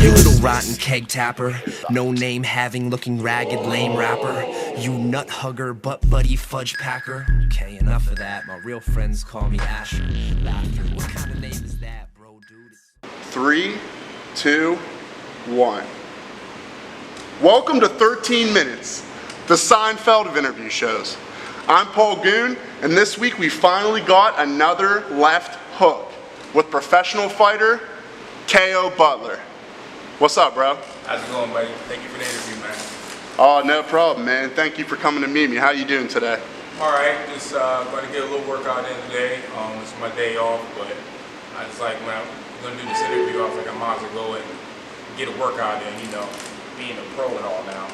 You little rotten keg tapper, no name having, looking ragged, lame rapper. You nut hugger, butt buddy fudge packer. Okay, enough of that. My real friends call me Asher. Laughter. What kind of name is that, bro, dude? 3, 2, 1. Welcome to 13 Minutes, the Seinfeld of interview shows. I'm Paul Goon, and this week we finally got another left hook with professional fighter K.O. Butler. What's up, bro? How's it going, buddy? Thank you for the interview, man. Oh, no problem, man. Thank you for coming to meet me. How you doing today? All right, just going to get a little workout in today. It's my day off, but I just like when I'm going to do this interview, I was like, I might as well go and get a workout in, you know, being a pro and all now.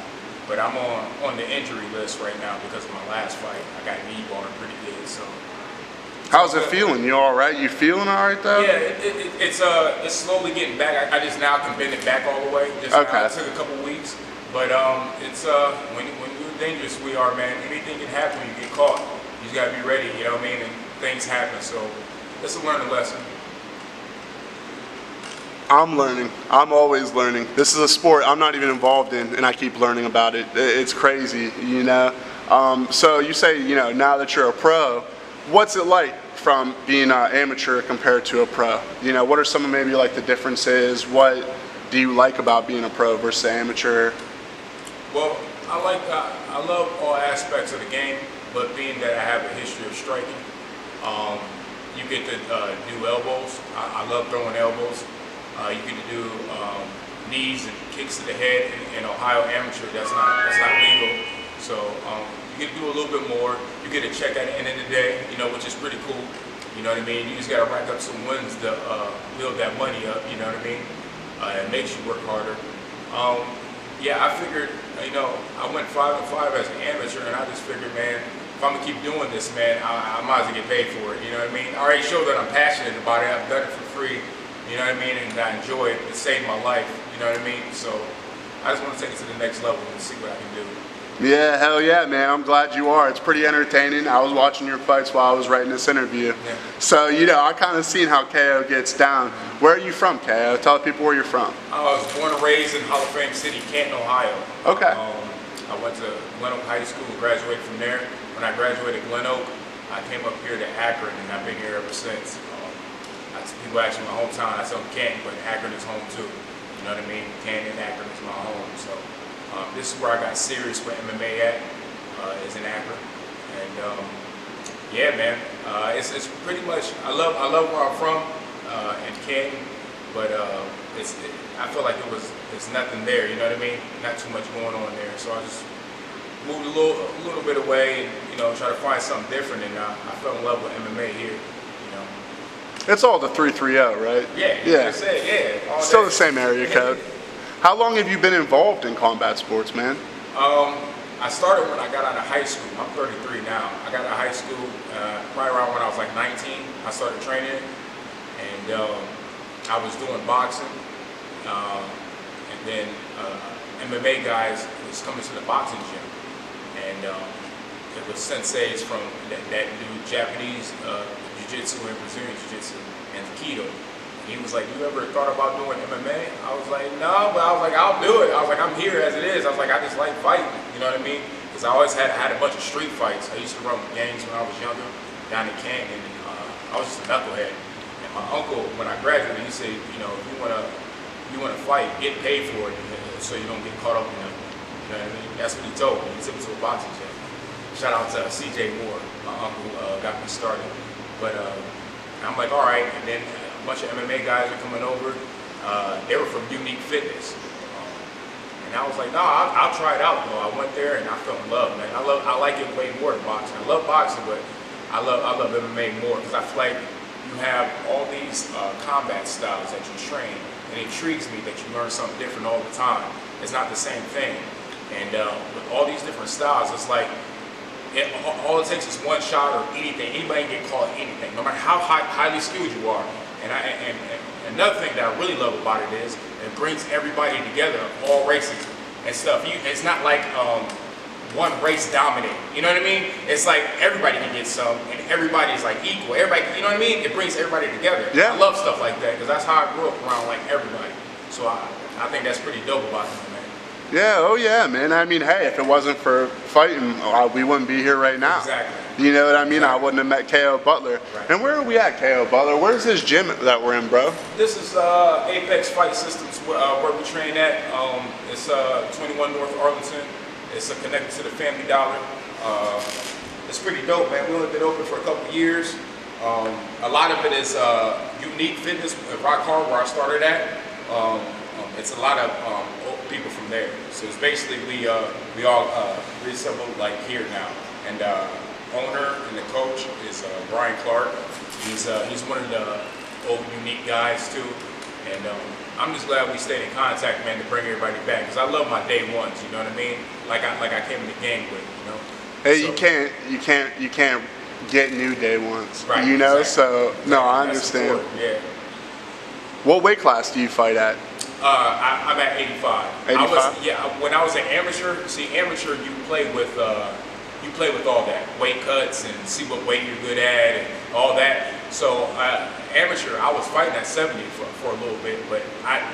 But I'm on the injury list right now because of my last fight. I got knee barred pretty good, so. How's it feeling? You all right? You feeling all right, though? Yeah, it's slowly getting back. I just now can bend it back all the way. Just okay. It took a couple weeks, but it's when you're dangerous, we are, man. Anything can happen when you get caught. You just gotta be ready. You know what I mean? And things happen. So it's a learning lesson. I'm learning. I'm always learning. This is a sport I'm not even involved in, and I keep learning about it. It's crazy, you know. So you say, you know, now that you're a pro, what's it like from being an amateur compared to a pro? You know, what are some of maybe like the differences? What do you like about being a pro versus amateur? Well, I love all aspects of the game, but being that I have a history of striking, you get to do elbows. I love throwing elbows. You get to do knees and kicks to the head. In Ohio amateur, that's not legal. So you get to do a little bit more. You get a check at the end of the day, you know, which is pretty cool. You know what I mean? You just got to rack up some wins to build that money up. You know what I mean? It makes you work harder. Yeah, I figured, you know, I went 5-5 as an amateur, and I just figured, man, if I'm gonna keep doing this, man, I might as well get paid for it. You know what I mean? I already showed that I'm passionate about it. I've done it for free. You know what I mean? And I enjoy it. It saved my life. You know what I mean? So I just want to take it to the next level and see what I can do. Yeah, hell yeah, man. I'm glad you are. It's pretty entertaining. I was watching your fights while I was writing this interview. Yeah. So, you know, I kind of seen how KO gets down. Where are you from, KO? Tell people where you're from. I was born and raised in Hall of Fame City, Canton, Ohio. Okay. I went to Glen Oak High School and graduated from there. When I graduated Glen Oak, I came up here to Akron, and I've been here ever since. People ask me my hometown, I tell them Canton, but Akron is home too. You know what I mean? Canton and Akron is my home. So this is where I got serious with MMA at, is in Akron. And yeah, man, it's pretty much, I love where I'm from, in Canton, but I feel like there's nothing there, you know what I mean? Not too much going on there. So I just moved a little bit away and, you know, try to find something different, and I fell in love with MMA here, you know. It's all the 330, right? Yeah, yeah. Yeah. Still the same area code. How long have you been involved in combat sports, man? I started when I got out of high school. I'm 33 now. I got out of high school right around when I was like 19. I started training, and I was doing boxing, and then MMA guys was coming to the boxing gym, and it was senseis from that do Japanese jiu-jitsu and Brazilian jiu-jitsu and Aikido. He was like, you ever thought about doing MMA? I was like, no, but I was like, I'll do it. I was like, I'm here as it is. I was like, I just like fighting, you know what I mean? Because I always had a bunch of street fights. I used to run gangs when I was younger down in Canton, and I was just a knucklehead. And my uncle, when I graduated, he said, you know, if you wanna fight, get paid for it, so you don't get caught up in it. You know what I mean? That's what he told me. He took me to a boxing gym. Shout out to CJ Moore, my uncle, got me started. But I'm like, all right, and then a bunch of MMA guys are coming over. They were from Unique Fitness, and I was like, no, I'll try it out though. I went there and I fell in love, man. I like it way more than boxing. I love boxing, but I love MMA more because I feel like you have all these combat styles that you train, and it intrigues me that you learn something different all the time. It's not the same thing, and with all these different styles, it's like. All it takes is one shot or anything. Anybody can get caught anything, no matter how highly skilled you are. And another thing that I really love about it is it brings everybody together, all races and stuff. It's not like one race dominating. You know what I mean? It's like everybody can get some, and everybody's like equal. Everybody, you know what I mean? It brings everybody together. Yeah. I love stuff like that because that's how I grew up around like everybody. So I think that's pretty dope about him, man. Yeah, oh yeah, man. I mean, hey, if it wasn't for fighting, we wouldn't be here right now. Exactly. You know what I mean? Exactly. I wouldn't have met K.O. Butler. Right. And where are we at, K.O. Butler? Where's this gym that we're in, bro? This is Apex Fight Systems where we train at. It's 21 North Arlington. It's connected to the Family Dollar. It's pretty dope, man. We've only been open for a couple of years. A lot of it is Unique Fitness at Rock Hard, where I started at. It's a lot of people from there. So it's basically we all reassembled like here now. And owner and the coach is Brian Clark. He's one of the old Unique guys too. And I'm just glad we stayed in contact, man, to bring everybody back. Because I love my day ones, you know what I mean? Like I came in the game with, you know. Hey, So, you can't get new day ones. Right, You know, exactly. so no, I That's understand. important, yeah. What weight class do you fight at? I'm at 85. 85? When I was an amateur, amateur you play with all that weight cuts and see what weight you're good at and all that. So amateur, I was fighting at 70 for a little bit, but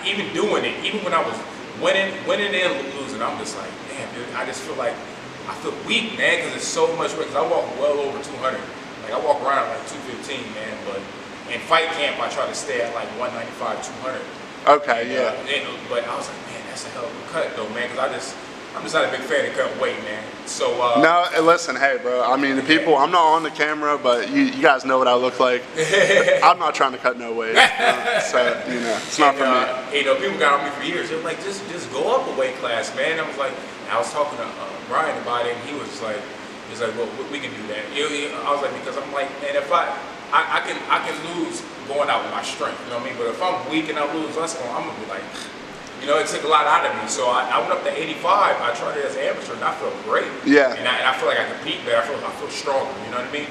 even doing it, even when I was winning and losing, I'm just like, damn, dude, I just feel like I feel weak, man, because it's so much weight. Because I walk well over 200. Like I walk around at like 215, man. But in fight camp, I try to stay at like 195, 200. Okay, yeah. But I was like, man, that's a hell of a cut, though, man. Because I'm just not a big fan of cutting weight, man. So No, listen, hey, bro. I mean, the people. I'm not on the camera, but you guys know what I look like. I'm not trying to cut no weight, so you know, it's not for me. You know, people got on me for years. They're like, just go up a weight class, man. I was talking to Brian about it, and he was like, well, we can do that. I was like, because I'm like, man, if I can lose going out with my strength, you know what I mean? But if I'm weak and I lose, I'm gonna be like, you know, it took a lot out of me. So I went up to 85. I tried it as an amateur, and I felt great. Yeah. And I feel like I compete better. I feel stronger. You know what I mean?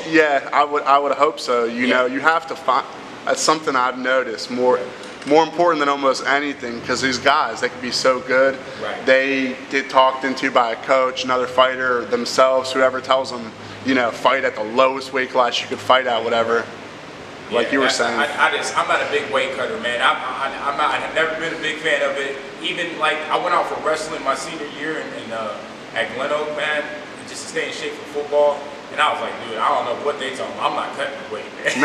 Yeah, I would hope so. You know, you have to find. That's something I've noticed more important than almost anything, because these guys, they can be so good. Right. They get talked into by a coach, another fighter, themselves, whoever tells them, you know, fight at the lowest weight class you could fight at, whatever. Like you were saying. I'm not a big weight cutter, man. I've never been a big fan of it. Even like I went out for wrestling my senior year at Glen Oak, man, just to stay in shape for football. And I was like, dude, I don't know what they talking about. I'm not cutting the weight, man.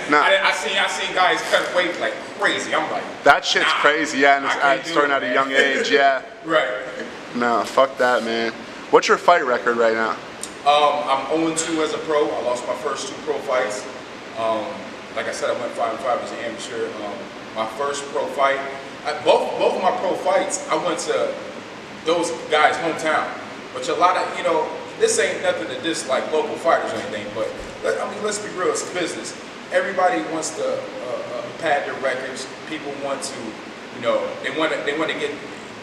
No, I seen guys cut weight like crazy. I'm like, that shit's crazy, yeah, and it's starting at a young age, yeah. Right. No, fuck that, man. What's your fight record right now? I'm 0-2 as a pro. I lost my first 2 pro fights. Like I said, I went 5-5 as an amateur. My first pro fight, both of my pro fights, I went to those guys' hometown. Which a lot of, you know, this ain't nothing to dislike local fighters or anything, but I mean, let's be real, it's a business. Everybody wants to pad their records. People want to, you know, they want to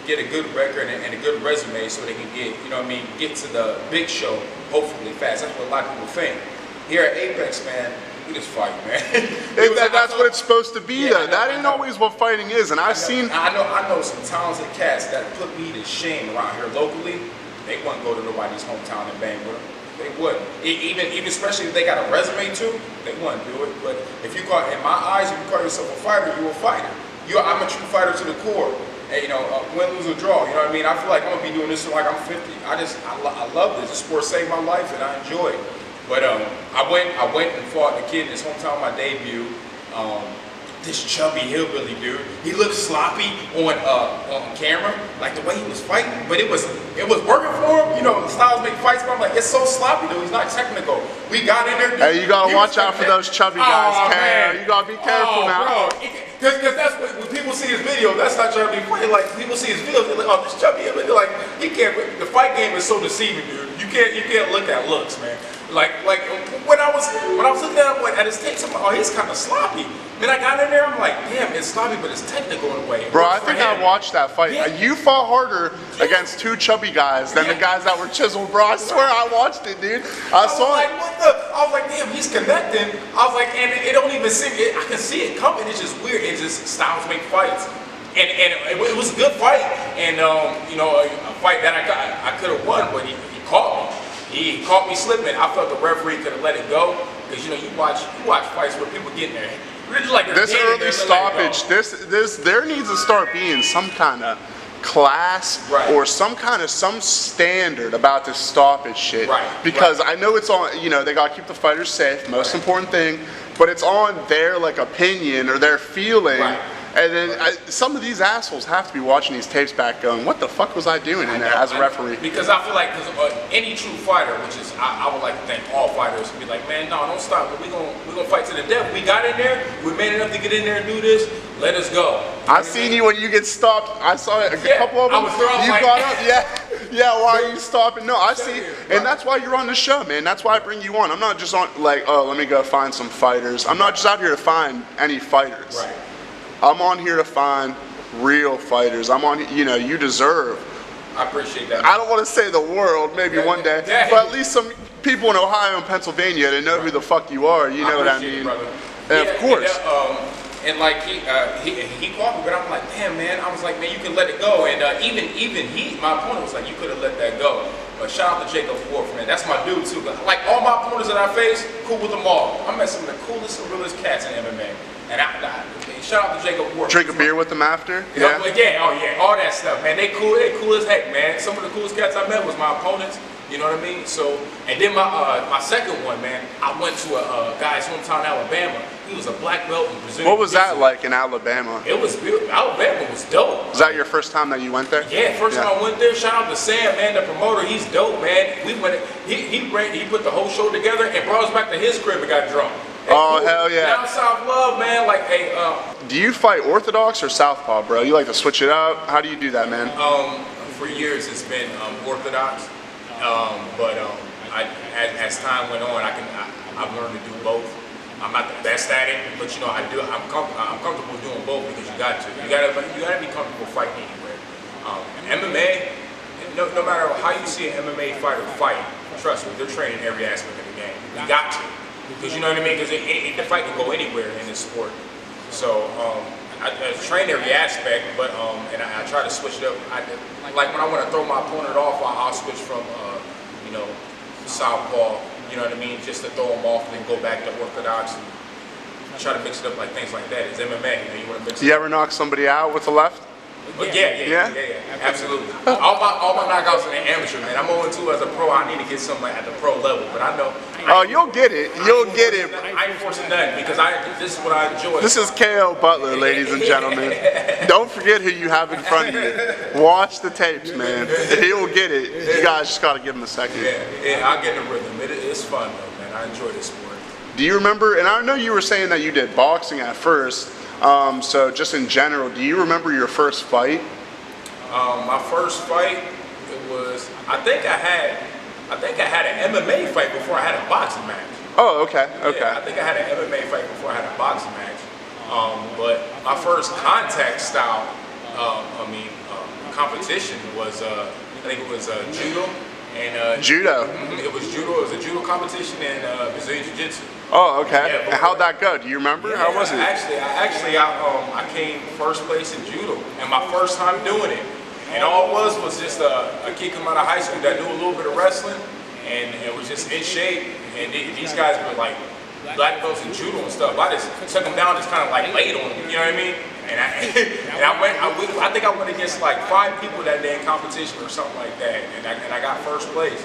get a good record and a good resume so they can get, you know what I mean, get to the big show hopefully fast. That's what a lot of people think. Here at Apex, man, we just fight, man. That's what it's supposed to be, though. That ain't always what fighting is, and I've seen. I know some talented cats that put me to shame around here locally. They wouldn't go to nobody's hometown and bang with them. They wouldn't. Even especially if they got a resume too, they wouldn't do it. But if you call, in my eyes, if you call yourself a fighter, you're a fighter. I'm a true fighter to the core. And, you know, win, lose, or draw. You know what I mean? I feel like I'm gonna be doing this till like I'm 50. I love this. The sport saved my life, and I enjoy it. But I went and fought the kid in his hometown, my debut. This chubby hillbilly dude. He looked sloppy on camera, like the way he was fighting, but it was working for him. You know, Styles make fights, but I'm like, it's so sloppy, dude. He's not technical. We got in there. Dude. Hey, you gotta watch out for those chubby guys, Cam. You gotta be careful now. Because that's when people see his video, that's not trying to be funny. Like people see his videos, they're like, oh, this chubby hillbilly. They're like, he can't. The fight game is so deceiving, dude. You can't look at looks, man. Like when I was looking at him at his takes, I'm like, oh, he's kind of sloppy. Then I got in there, I'm like, damn, it's sloppy, but it's technical in a way. Bro, I think I watched that fight. Yeah. You fought harder against 2 chubby guys than the guys that were chiseled, bro. I swear I watched it, dude. I saw it. I was like, damn, he's connecting. I was like, and it don't even seem, I can see it coming. It's just weird. It's just Styles make fights. And it was a good fight. And, you know, a fight that I could have won, but he caught me. He caught me slipping. I felt the referee could have let it go. Because, you know, you watch fights where people get in their Like this early stoppage, there needs to start being some kind of class or some standard about this stoppage shit. Because I know it's on, you know, they gotta keep the fighters safe, most important thing, but it's on their like opinion or their feeling. And then some of these assholes have to be watching these tapes back going, what the fuck was I doing in there as a referee? Because I feel like any true fighter, which is, I would like to thank all fighters, be like, man, no, don't stop. We're gonna fight to the death. We got in there. We made enough to get in there and do this. Let us go. I seen you when you get stopped. I saw it, a couple of them. You got up, yeah. Why are you stopping? No, I see, and that's why you're on the show, man. That's why I bring you on. I'm not just on like, oh, let me go find some fighters. I'm not just out here to find any fighters. I'm on here to find real fighters. I'm on, you know, you deserve. I appreciate that. I don't want to say the world, maybe one day, but at least some people in Ohio and Pennsylvania, they know who the fuck you are. You know what I mean? And of course. And like he caught me, but I'm like, damn, man. I was like, man, you can let it go. And even my opponent was like, you could have let that go. But shout out to Jacob Wolf, man. That's my dude too. Like all my opponents that I face, cool with them all. I met some of the coolest and realest cats in MMA. And shout out to Jacob Wolf. Drink a beer with them after? Yeah, all that stuff, man. They cool as heck, man. Some of the coolest cats I met was my opponents. You know what I mean? So, and then my second one, man, I went to a guy's hometown, Alabama. He was a black belt in Brazil. What was that like in Alabama? It was beautiful. Alabama was dope. Was that your first time that you went there? Yeah, first time I went there. Shout out to Sam, man, the promoter. He's dope, man. We went. He put the whole show together and brought us back to his crib and got drunk. Oh, hell yeah. Down South love, man. Like, hey, do you fight orthodox or southpaw, bro? You like to switch it up? How do you do that, man? For years it's been orthodox, but as time went on, I've learned to do both. I'm not the best at it, but you know I'm comfortable doing both because you got to. You gotta be comfortable fighting anywhere. MMA, no matter how you see an MMA fighter fight, trust me, they're training every aspect of the game. You got to. Because you know what I mean? Because the fight can go anywhere in this sport. So I train every aspect, but and I try to switch it up. Like when I want to throw my opponent off, I'll switch from you know, southpaw. You know what I mean? Just to throw them off, and then go back to orthodox. And try to mix it up like things like that. It's MMA. You know, you want to mix. Do you ever knock somebody out with the left? Yeah, absolutely. All my knockouts in the amateur, man. I'm 0-2 as a pro. I need to get something at the pro level, but I know. Oh, you'll get it. You'll get it. I ain't forcing nothing because this is what I enjoy. This is KO Butler, ladies and gentlemen. Don't forget who you have in front of you. Watch the tapes, man. He'll get it. You guys just gotta give him a second. Yeah, I'll get in the rhythm. It's fun though, man. I enjoy this sport. Do you remember? And I know you were saying that you did boxing at first. So just in general, do you remember your first fight? My first fight, it was, I think I had an MMA fight before I had a boxing match. Oh, okay. Yeah, I think I had an MMA fight before I had a boxing match. But my first contact style, competition was, I think it was judo. And judo. It was judo. It was a judo competition and Brazilian Jiu-Jitsu. Oh, okay. Yeah, and how'd that go? Do you remember? Yeah, how was it? I came first place in judo, and my first time doing it. And all it was just a kid coming out of high school that knew a little bit of wrestling, and it was just in shape. And these guys were like black belts in judo and stuff. I just took them down, just kind of like laid on them. You know what I mean? And I think I went against like 5 people that day in competition or something like that, and I got first place.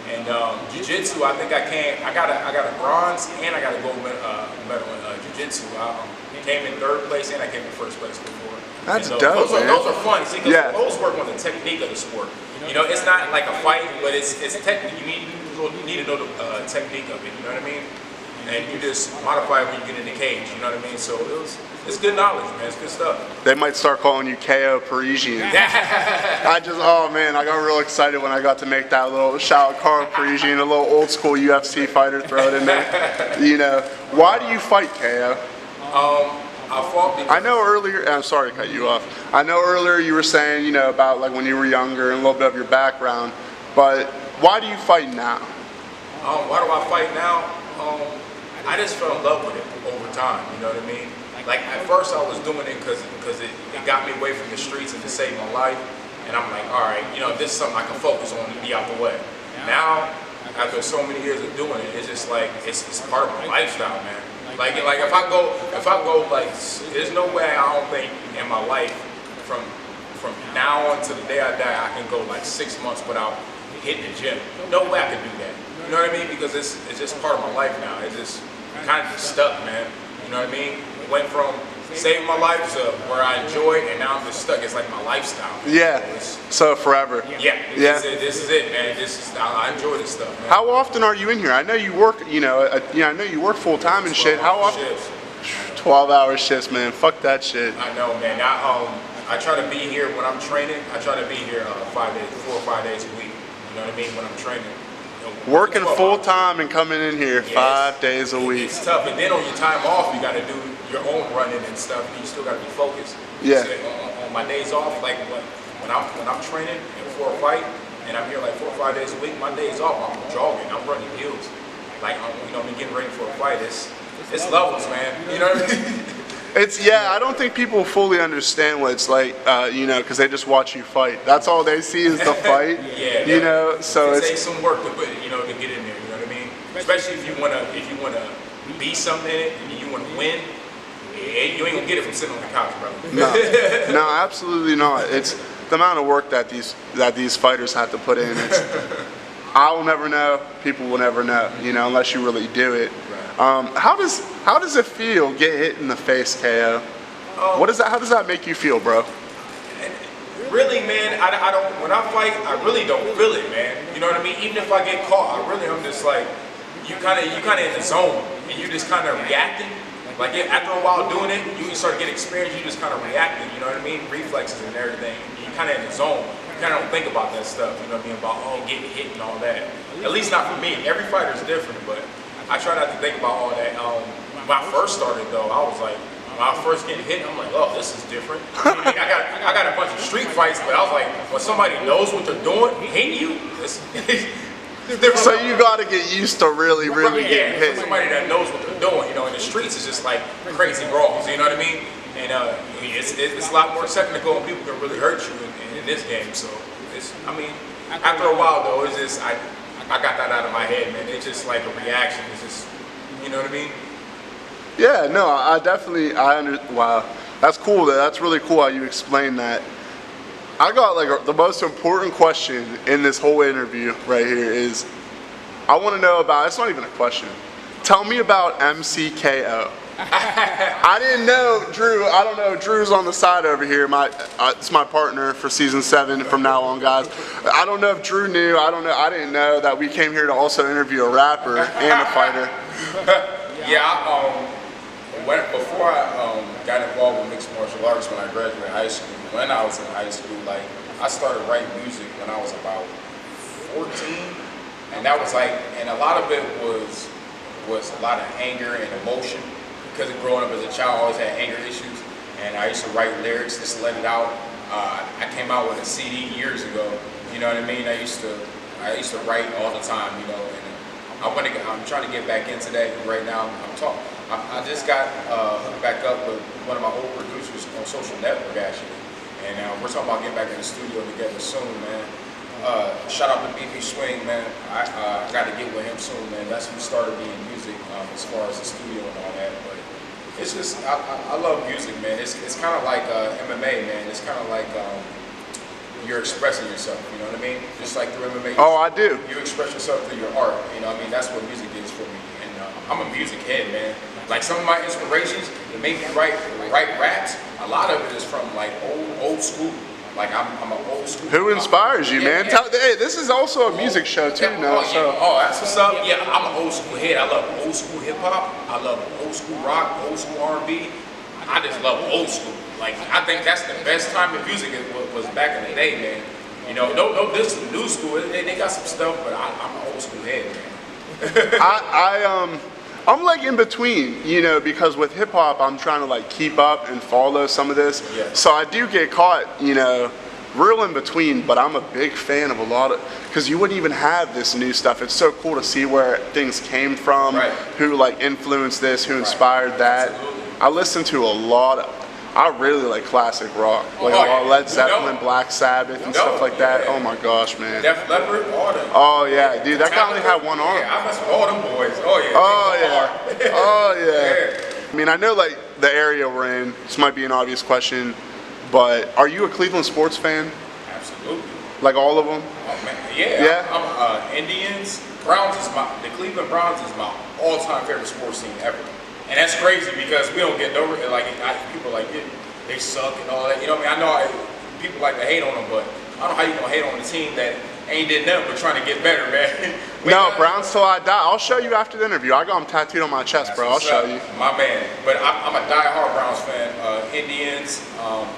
And jiu-jitsu, I think I got a bronze and I got a gold medal in jiu-jitsu. I came in 3rd place and I came in 1st place before. That's dope, man. Those are fun. See, those work on the technique of the sport. You know, it's not like a fight, but it's technique. You need to know the technique of it. You know what I mean? And you just modify it when you get in the cage. You know what I mean? So it's good knowledge, man. It's good stuff. They might start calling you KO Parisian. Oh man, I got real excited when I got to make that little shout out Carl Parisian, a little old school UFC fighter, throw it in there. You know, why do you fight, KO? I fought because I know earlier, I'm sorry to cut you off. I know earlier you were saying, you know, about like when you were younger and a little bit of your background, but why do you fight now? Why do I fight now? I just fell in love with it over time, you know what I mean? Like at first I was doing it because it got me away from the streets and to save my life. And I'm like, all right, you know, this is something I can focus on and be out the way. Now, after so many years of doing it, it's just like, it's part of my lifestyle, man. Like if I go like, there's no way I don't think in my life from now on to the day I die I can go like 6 months without hitting the gym. No way I can do that. You know what I mean? Because it's just part of my life now. It's just kind of just stuck, man. You know what I mean? It went from saving my life to where I enjoy it, and now I'm just stuck. It's like my lifestyle. Yeah. So forever. Yeah. This is it, man. I enjoy this stuff, man. How often are you in here? I know you work. I know you work full time and shit. How often? 12-hour shifts, man. Fuck that shit. I know, man. I try to be here when I'm training. I try to be here 4 or 5 days a week. You know what I mean? When I'm training. Working full time and coming in here 5 days a week. It's tough, and then on your time off, you got to do your own running and stuff. And you still got to be focused. Yeah. So on my days off, like when I'm training and for a fight, and I'm here like 4 or 5 days a week, my days off, I'm jogging, I'm running hills. Like I'm getting ready for a fight. It's levels, man. You know what I mean? I don't think people fully understand what it's like, because they just watch you fight. That's all they see is the fight. So it takes some work to put, to get in there. You know what I mean? Especially if you wanna be something in it and you wanna win. You ain't gonna get it from sitting on the couch, brother. No, absolutely not. It's the amount of work that these fighters have to put in. I will never know. People will never know. Unless you really do it. How does it feel get hit in the face, KO? How does that make you feel, bro? Really, man, I don't. When I fight, I really don't feel it, man. You know what I mean? Even if I get caught, I'm just like, you kind of in the zone, and you just kind of reacting. Like after a while doing it, you start to get experience. You just kind of reacting. You know what I mean? Reflexes and everything. You kind of in the zone. You kind of don't think about that stuff. You know what I mean? About getting hit and all that. At least not for me. Every fighter is different, but I try not to think about all that. When I first started though, I was like, when I first get hit, I'm like, oh, this is different. I got a bunch of street fights, but I was like, when somebody knows what they're doing, hitting you, it's so you got to get used to really getting hit. Somebody that knows what they're doing, in the streets is just like crazy brawls, you know what I mean? And it's a lot more technical, and people can really hurt you in this game. So after a while though, it's just I got that out of my head, man. It's just like a reaction. It's just, you know what I mean? Yeah, no, wow, that's cool. That's really cool how you explain that. I got the most important question in this whole interview right here is, I want to know about, it's not even a question. Tell me about MCKO. I didn't know Drew. I don't know. Drew's on the side over here. It's my partner for season 7 from now on, guys. I don't know if Drew knew. I don't know. I didn't know that we came here to also interview a rapper and a fighter. Before I got involved with mixed martial arts when I graduated high school, when I was in high school, I started writing music when I was about 14, and that was and a lot of it was a lot of anger and emotion. Because of growing up as a child, I always had anger issues, and I used to write lyrics just to let it out. I came out with a CD years ago. You know what I mean? I used to write all the time. And I'm trying to get back into that. And right now, I just got hooked back up with one of my old producers on Social Network actually, and we're talking about getting back in the studio together soon, man. Shout out to BB Swing, man. I got to get with him soon, man. That's who started me in music as far as the studio and all that. But it's just, I love music, man. It's kind of like MMA, man. It's kind of like you're expressing yourself, you know what I mean? Just like through MMA. Oh, I do. You express yourself through your art, you know what I mean? That's what music is for me. And I'm a music head, man. Like some of my inspirations that make me write raps, a lot of it is from old school. Like I'm an old school. Who inspires you, man? Yeah. Hey, this is also a music show too, now. That's what's up. Yeah, I'm an old school head. I love old school hip hop. I love old school rock, old school R&B. I just love old school. Like I think that's the best time in music was back in the day, man. No, this is new school. They got some stuff, but I'm an old school head, man. I'm in between, because with hip hop, I'm trying to keep up and follow some of this. Yeah. So I do get caught, real in between, but I'm a big fan of a lot of, because you wouldn't even have this new stuff. It's so cool to see where things came from, right. Who influenced this, who inspired that. Absolutely. I listen to a lot I really like classic rock, like Led Zeppelin, Black Sabbath, and stuff like that. Oh my gosh, man. Def Leppard, all them. Oh yeah, dude, that guy only had one arm. Yeah, I mess with all them boys. Oh yeah. Oh yeah. I mean, I know like the area we're in. This might be an obvious question, but are you a Cleveland sports fan? Absolutely. Like all of them? Oh man, yeah. I'm Indians. The Cleveland Browns is my all-time favorite sports team ever. And that's crazy because we don't get no, like, people like, they suck and all that. You know what I mean? I know people like to hate on them, but I don't know how you gonna hate on a team that ain't did nothing but trying to get better, man. No, Browns till I die. I'll show you after the interview. I got them tattooed on my chest, bro. I'll show you. My man. But I'm a die-hard Browns fan. Indians,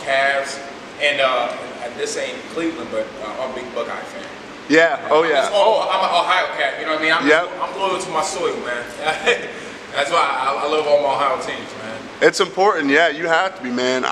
Cavs, and this ain't Cleveland, but I'm a big Buckeye fan. Yeah. Oh yeah. I'm an Ohio cat. You know what I mean? I'm loyal to my soil, man. That's why I love all my Ohio teams, man. It's important, yeah. You have to be, man.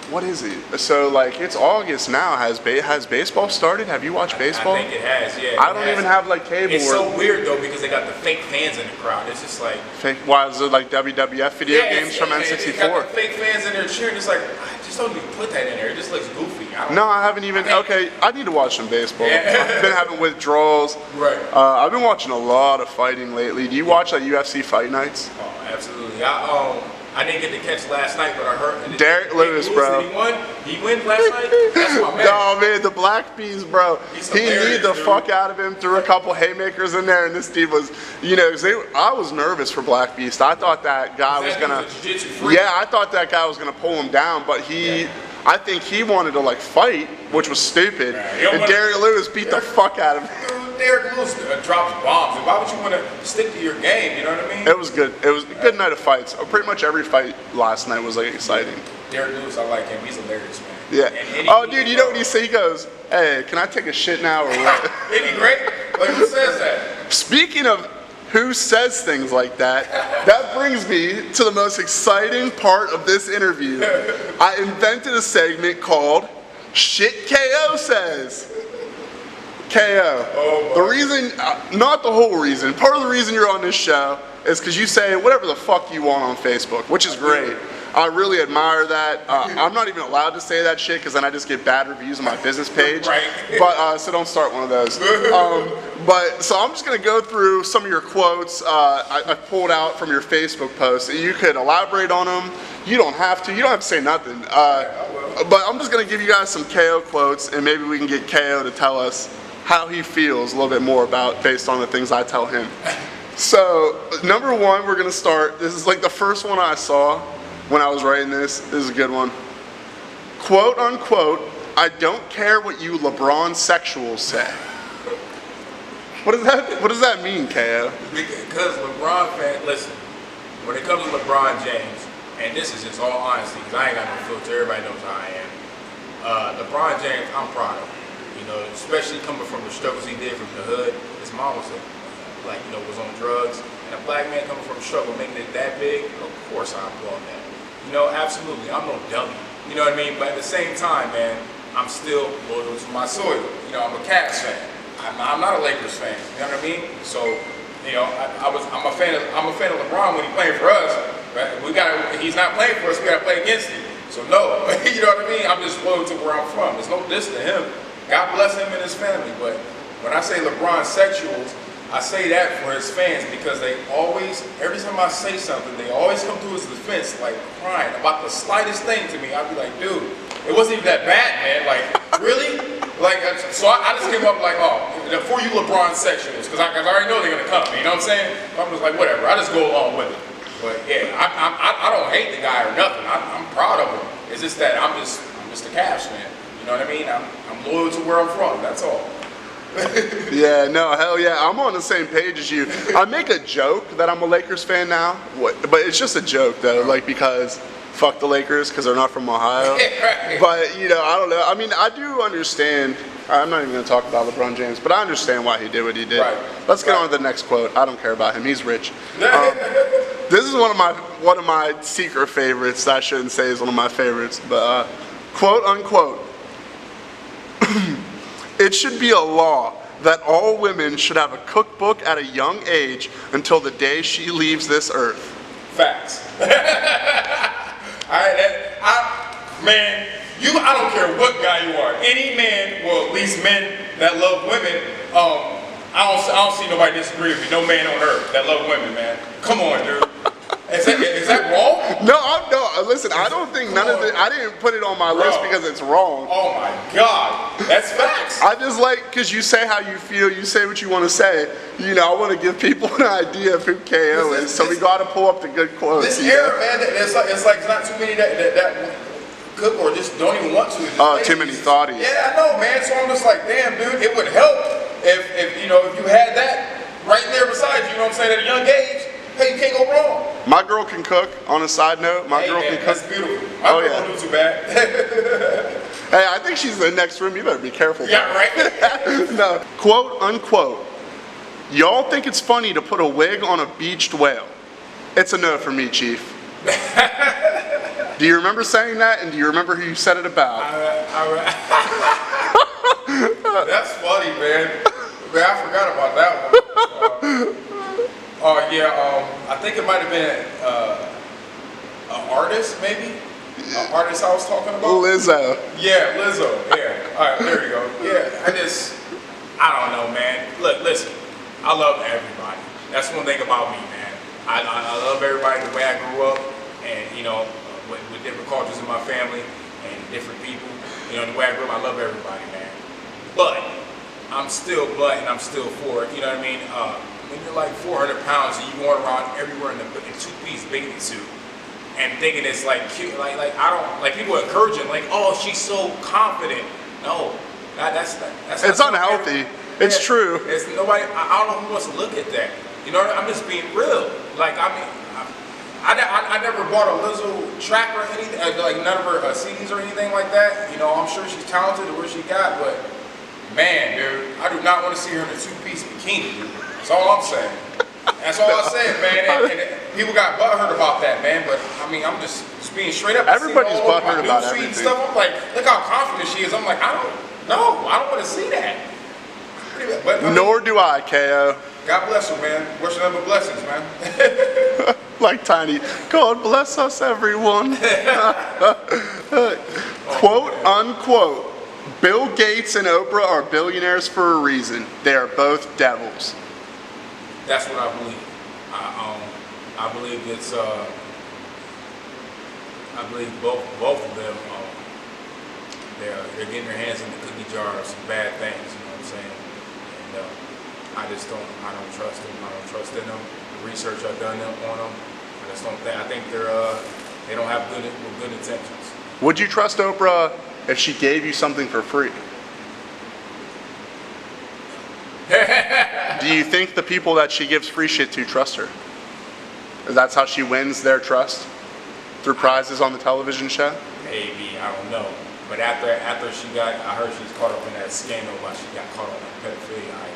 What is it? So like it's August now. Has baseball started? Have you watched baseball? I think it has. Yeah. I don't even have like cable. It's so weird though because they got the fake fans in the crowd. It's just like fake. Why is it like WWF video games from N64? They got the fake fans in there cheering. It's like I just don't even put that in there. It just looks goofy. I haven't even. Okay, I need to watch some baseball. Yeah. I've been having withdrawals. Right. I've been watching a lot of fighting lately. Do you watch like UFC fight nights? Oh, absolutely. I didn't get to catch last night, but I heard Derek Lewis, bro. He won. He won last night. That's my man. No man, the Black Bees, bro. He kneed the fuck out of him, threw a couple haymakers in there, and this dude was, I was nervous for Black Beast. I thought that guy was gonna. Yeah, I thought that guy was gonna pull him down, but I think he wanted to like fight, which was stupid. And Derek Lewis beat the fuck out of him. Derek Lewis drops bombs. And why would you want to stick to your game? You know what I mean? It was good. It was a good night of fights. Pretty much every fight last night was like exciting. Derek Lewis, I like him. He's hilarious, man. Yeah. Oh, dude, you know what he said? He goes, "Hey, can I take a shit now or what?" Isn't he great? Like who says that? Speaking of who says things like that, that brings me to the most exciting part of this interview. I invented a segment called "Shit KO Says." KO. The reason, not the whole reason, part of the reason you're on this show is because you say whatever the fuck you want on Facebook, which is great. I really admire that. I'm not even allowed to say that shit because then I just get bad reviews on my business page. Right. But so don't start one of those. But so I'm just gonna go through some of your quotes I pulled out from your Facebook posts. You could elaborate on them. You don't have to. You don't have to say nothing. But I'm just gonna give you guys some KO quotes, and maybe we can get KO to tell us how he feels a little bit more about based on the things I tell him. So number one, we're gonna start. This is like the first one I saw when I was writing this. This is a good one. Quote unquote, "I don't care what you LeBron sexuals say." What does that mean, KO? Because LeBron fan, listen, when it comes to LeBron James, and this is just all honesty, because I ain't got no filter, everybody knows how I am. LeBron James, I'm proud of him. Especially coming from the struggles he did from the hood. His mom was was on drugs, and a black man coming from a struggle, making it that big. Of course, I applaud that. Absolutely, I'm no dummy. You know what I mean? But at the same time, man, I'm still loyal to my soil. I'm a Cavs fan. I'm not a Lakers fan. You know what I mean? So, I'm a fan of LeBron when he's playing for us. Right? He's not playing for us. We gotta play against him. So no, you know what I mean? I'm just loyal to where I'm from. There's no diss to him. God bless him and his family, but when I say LeBron sexuals, I say that for his fans because they always, every time I say something, they always come to his defense like crying about the slightest thing to me. I'd be like, dude, it wasn't even that bad, man. Like, really? So I just came up like, for you LeBron sexuals, because I already know they're gonna come. You know what I'm saying? I'm just like, whatever. I just go along with it. But yeah, I don't hate the guy or nothing. I'm proud of him. It's just that I'm just a Cavs fan. You know what I mean? I'm loyal to where I'm from, that's all. Yeah, no, hell yeah. I'm on the same page as you. I make a joke that I'm a Lakers fan now, but it's just a joke though, because fuck the Lakers because they're not from Ohio. Right. But, I don't know. I mean, I do understand. I'm not even going to talk about LeBron James, but I understand why he did what he did. Right. Let's get on to the next quote. I don't care about him. He's rich. This is one of my secret favorites. That I shouldn't say is one of my favorites, but quote unquote. "It should be a law that all women should have a cookbook at a young age until the day she leaves this earth." Facts. Man, I don't care what guy you are. Any man, well, at least men that love women, I don't see nobody disagree with me. No man on earth that love women, man. Come on, dude. Is that wrong? No, listen, I don't think none of it, I didn't put it on my list because it's wrong. Oh my God, that's facts. I just like, because you say how you feel, you say what you want to say. You know, I want to give people an idea of who KO is, so we got to pull up the good quotes. This era, man, it's like it's not too many that cook or just don't even want to. Oh, too many thoughties. Yeah, I know, man. So I'm just like, damn, dude, it would help if you had that right there beside you. You know what I'm saying? At a young age, hey, you can't go wrong. My girl can cook. On a side note, my girl can cook. That's beautiful. My girl don't do too bad. Hey, I think she's in the next room. You better be careful. Yeah, right. No, quote unquote. Y'all think it's funny to put a wig on a beached whale? It's a no for me, Chief. Do you remember saying that, and do you remember who you said it about? That's funny, man. Man, I forgot about that one. I think it might have been an artist, maybe? An artist I was talking about? Lizzo. Yeah, Lizzo. Yeah. All right, there you go. Yeah, I don't know, man. Look, listen, I love everybody. That's one thing about me, man. I love everybody the way I grew up, and, with different cultures in my family and different people. The way I grew up, I love everybody, man. But I'm still black and I'm still for it. You know what I mean? When you're like 400 pounds and you going around everywhere in a two-piece bathing suit and thinking it's like cute, like I don't like people encouraging like, oh, she's so confident. No, that's it's unhealthy. It's true. It's nobody. I don't know who wants to look at that. I'm just being real. Like I never bought a Lizzo track or anything, like none of her CDs or anything like that. I'm sure she's talented at what she got, but man, dude, I do not want to see her in a two-piece bikini, dude. That's all I'm saying. That's all I said, man. And people got butthurt about that, man. But I'm just being straight up. Everybody's butthurt about everything. Stuff. I'm like, look how confident she is. I'm like, I don't want to see that. But, nor do I, KO. God bless her, man. Wish her nothing but blessings, man. Like Tiny. God bless us, everyone. Quote unquote. Bill Gates and Oprah are billionaires for a reason. They are both devils. That's what I believe. I believe it's. I believe both of them. They're getting their hands in the cookie jar of some bad things. You know what I'm saying? And I don't trust them. I don't trust in them. The research I've done on them, I just don't think. I think they don't have good intentions. Would you trust Oprah if she gave you something for free? Do you think the people that she gives free shit to trust her? That's how she wins their trust? Through prizes on the television show? Maybe, I don't know. But after she got, I heard she was caught up in that scandal while she got caught on that pedophilia.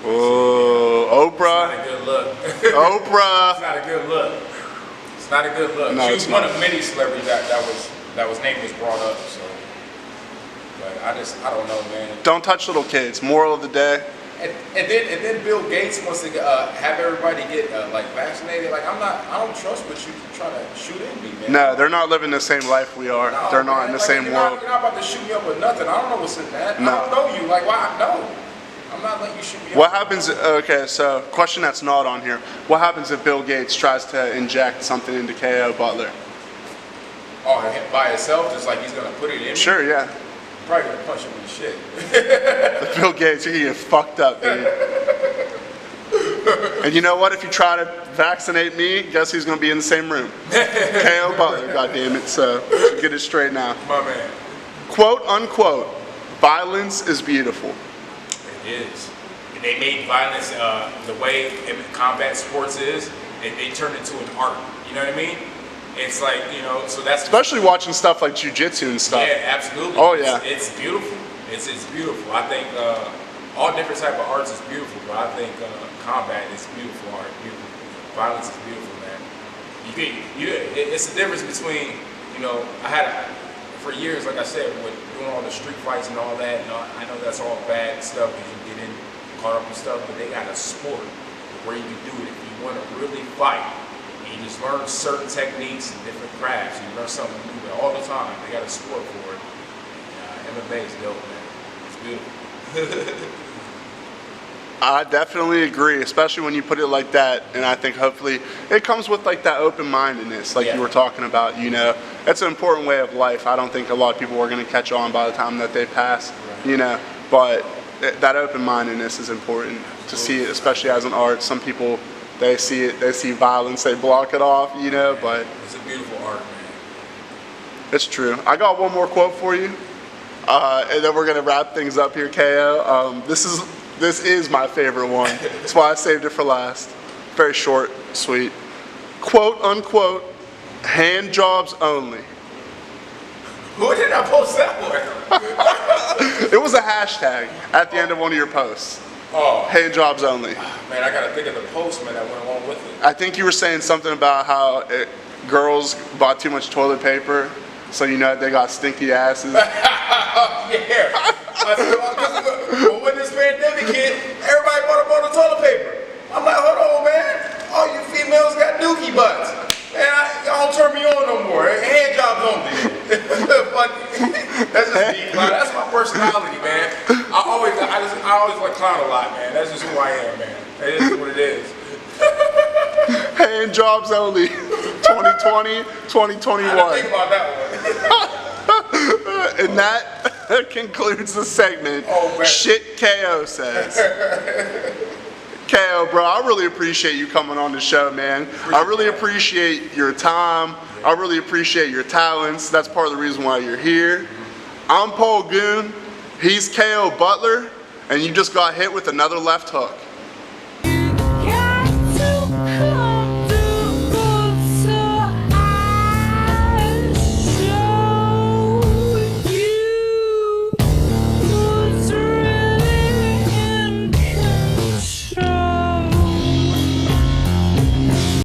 Oh, Oprah. It's not a good look. Oprah. It's not a good look. It's not a good look. No, she was one of many celebrities that was name was brought up. So, but I don't know, man. Don't touch little kids. Moral of the day. And then Bill Gates wants to have everybody get vaccinated. Like I don't trust what you trying to shoot in me, man. No, they're not living the same life we are. No, they're not in the same world. You're not about to shoot me up with nothing. I don't know what's in that. No. I don't know you. Like why? No. I'm not letting you shoot me up. What happens? Okay, so question that's not on here. What happens if Bill Gates tries to inject something into KO Butler? Oh, by itself, just like he's gonna put it in me? Sure, yeah. Probably gonna punch him in the shit. Bill Gates, you're gonna get fucked up, dude. And you know what? If you try to vaccinate me, guess who's gonna be in the same room? KO Butler, goddammit. So get it straight now. My man. Quote unquote, violence is beautiful. It is. And they made violence the way combat sports is. They turned it into an art. You know what I mean? It's like, so that's... Especially watching stuff like jiu-jitsu and stuff. Yeah, absolutely. Oh, yeah. It's beautiful. It's beautiful. I think all different type of arts is beautiful, but I think combat is beautiful art. Beautiful. Violence is beautiful, man. It's the difference between, for years, like I said, with doing all the street fights and all that, I know that's all bad stuff because you get caught up in stuff, but they got a sport where you can do it if you want to really fight. And you just learn certain techniques and different crafts. You learn something new all the time. They got a sport for it. MMA is dope, man. It's beautiful. I definitely agree, especially when you put it like that. And I think hopefully it comes with like that open-mindedness, like you were talking about. You know, it's an important way of life. I don't think a lot of people are going to catch on by the time that they pass. You know, but that open-mindedness is important to see it, especially as an art. Some people, they see it, they see violence, they block it off. You know, but it's a beautiful art, man. It's true. I got one more quote for you, and then we're going to wrap things up here, KO. This is my favorite one. That's why I saved it for last. Very short, sweet. Quote, unquote, hand jobs only. Who did I post that one? It was a hashtag at the end of one of your posts. Oh. Hand jobs only. Man, I got to think of the post, man, that went along with it. I think you were saying something about how girls bought too much toilet paper, so you know they got stinky asses. Yeah. Well, when this pandemic hit, everybody bought a bottle of toilet paper. I'm like, hold on, man. All you females got dookie butts. Man, y'all don't turn me on no more. Hand jobs only. But that's just me. Like, that's my personality, man. I always like clown a lot, man. That's just who I am, man. That is what it is. Hand jobs only. 2020, 2021. I think about that one. And that concludes the segment. Oh, Shit KO says. KO, bro, I really appreciate you coming on the show, man. I really appreciate your time. I really appreciate your talents. That's part of the reason why you're here. I'm Goon. He's KO Butler, and you just got hit with another left hook.